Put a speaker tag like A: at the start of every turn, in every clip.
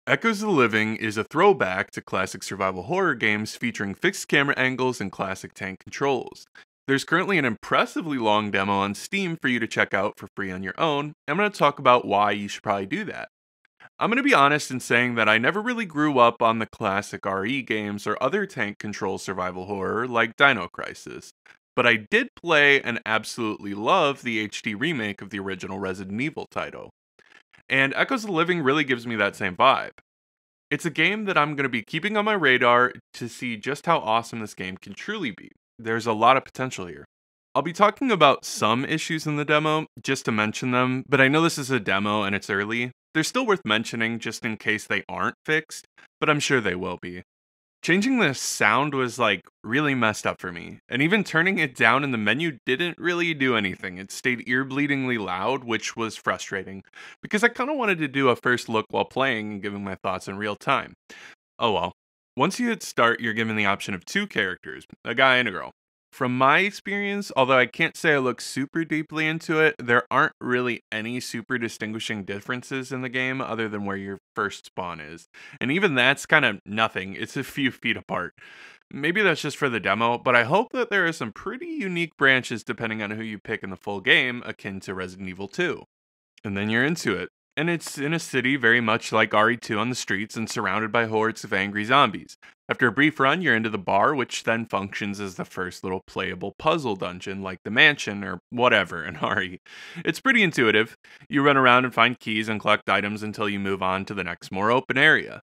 A: Echoes of the Living is a throwback to classic survival horror games featuring fixed camera angles and classic tank controls. There's currently an impressively long demo on Steam for you to check out for free on your own. I'm going to talk about why you should probably do that. I'm going to be honest in saying that I never really grew up on the classic RE games or other tank control survival horror like Dino Crisis, but I did play and absolutely love the HD remake of the original Resident Evil title. And Echoes of the Living really gives me that same vibe. It's a game that I'm going to be keeping on my radar to see just how awesome this game can truly be. There's a lot of potential here. I'll be talking about some issues in the demo, just to mention them, but I know this is a demo and it's early. They're still worth mentioning just in case they aren't fixed, but I'm sure they will be. Changing the sound was really messed up for me, and even turning it down in the menu didn't really do anything. It stayed ear bleedingly loud, which was frustrating, because I kind of wanted to do a first look while playing and giving my thoughts in real time. Oh well. Once you hit start, you're given the option of two characters, a guy and a girl. From my experience, although I can't say I look super deeply into it, there aren't really any super distinguishing differences in the game other than where your first spawn is. And even that's kind of nothing, it's a few feet apart. Maybe that's just for the demo, but I hope that there are some pretty unique branches depending on who you pick in the full game, akin to Resident Evil 2. And then you're into it. And it's in a city very much like RE2 on the streets and surrounded by hordes of angry zombies. After a brief run, you're into the bar, which then functions as the first little playable puzzle dungeon, like the mansion or whatever in RE. It's pretty intuitive. You run around and find keys and collect items until you move on to the next more open area.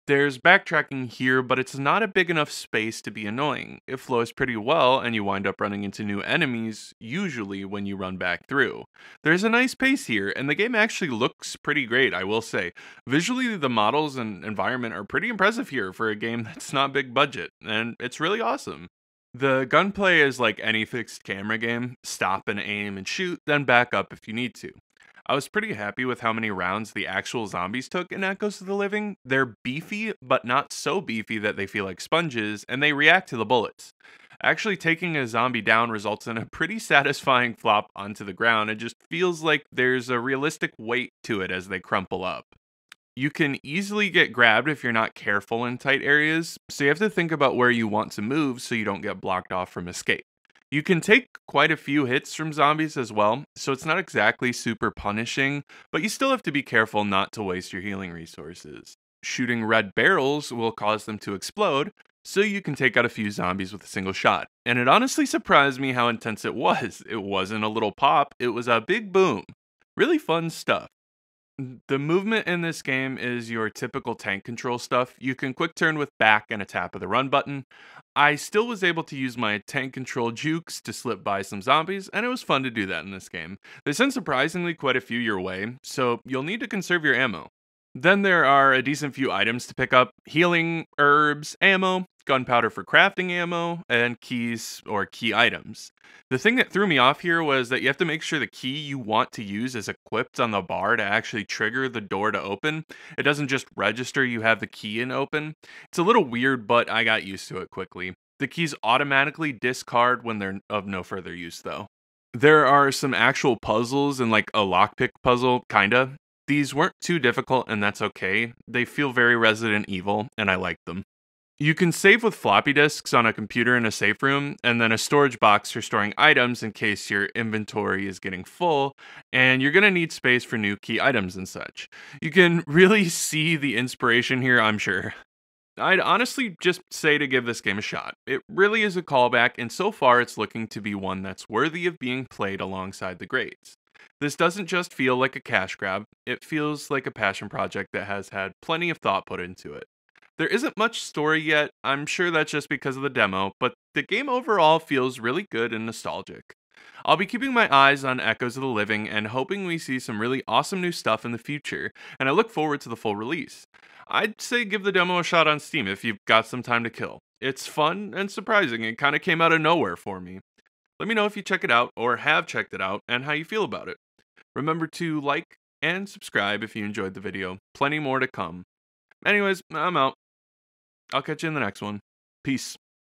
A: There's backtracking here, but it's not a big enough space to be annoying. It flows pretty well, and you wind up running into new enemies, usually when you run back through. There's a nice pace here, and the game actually looks pretty great, I will say. Visually, the models and environment are pretty impressive here for a game that's not big budget, and it's really awesome. The gunplay is like any fixed camera game: stop and aim and shoot, then back up if you need to. I was pretty happy with how many rounds the actual zombies took in Echoes of the Living. They're beefy, but not so beefy that they feel like sponges, and they react to the bullets. Actually, taking a zombie down results in a pretty satisfying flop onto the ground. It just feels like there's a realistic weight to it as they crumple up. You can easily get grabbed if you're not careful in tight areas, so you have to think about where you want to move so you don't get blocked off from escape. You can take quite a few hits from zombies as well, so it's not exactly super punishing, but you still have to be careful not to waste your healing resources. Shooting red barrels will cause them to explode, so you can take out a few zombies with a single shot. And it honestly surprised me how intense it was. It wasn't a little pop, it was a big boom. Really fun stuff. The movement in this game is your typical tank control stuff. You can quick turn with back and a tap of the run button. I still was able to use my tank control jukes to slip by some zombies, and it was fun to do that in this game. They send surprisingly quite a few your way, so you'll need to conserve your ammo. Then there are a decent few items to pick up: healing, herbs, ammo, gunpowder for crafting ammo, and keys or key items. The thing that threw me off here was that you have to make sure the key you want to use is equipped on the bar to actually trigger the door to open. It doesn't just register you have the key in open. It's a little weird, but I got used to it quickly. The keys automatically discard when they're of no further use, though. There are some actual puzzles and like a lockpick puzzle, kinda. These weren't too difficult, and that's okay. They feel very Resident Evil, and I like them. You can save with floppy disks on a computer in a safe room, and then a storage box for storing items in case your inventory is getting full, and you're gonna need space for new key items and such. You can really see the inspiration here, I'm sure. I'd honestly just say to give this game a shot. It really is a callback, and so far it's looking to be one that's worthy of being played alongside the greats. This doesn't just feel like a cash grab, it feels like a passion project that has had plenty of thought put into it. There isn't much story yet, I'm sure that's just because of the demo, but the game overall feels really good and nostalgic. I'll be keeping my eyes on Echoes of the Living and hoping we see some really awesome new stuff in the future, and I look forward to the full release. I'd say give the demo a shot on Steam if you've got some time to kill. It's fun and surprising, it kinda came out of nowhere for me. Let me know if you check it out or have checked it out and how you feel about it. Remember to like and subscribe if you enjoyed the video. Plenty more to come. Anyways, I'm out. I'll catch you in the next one. Peace.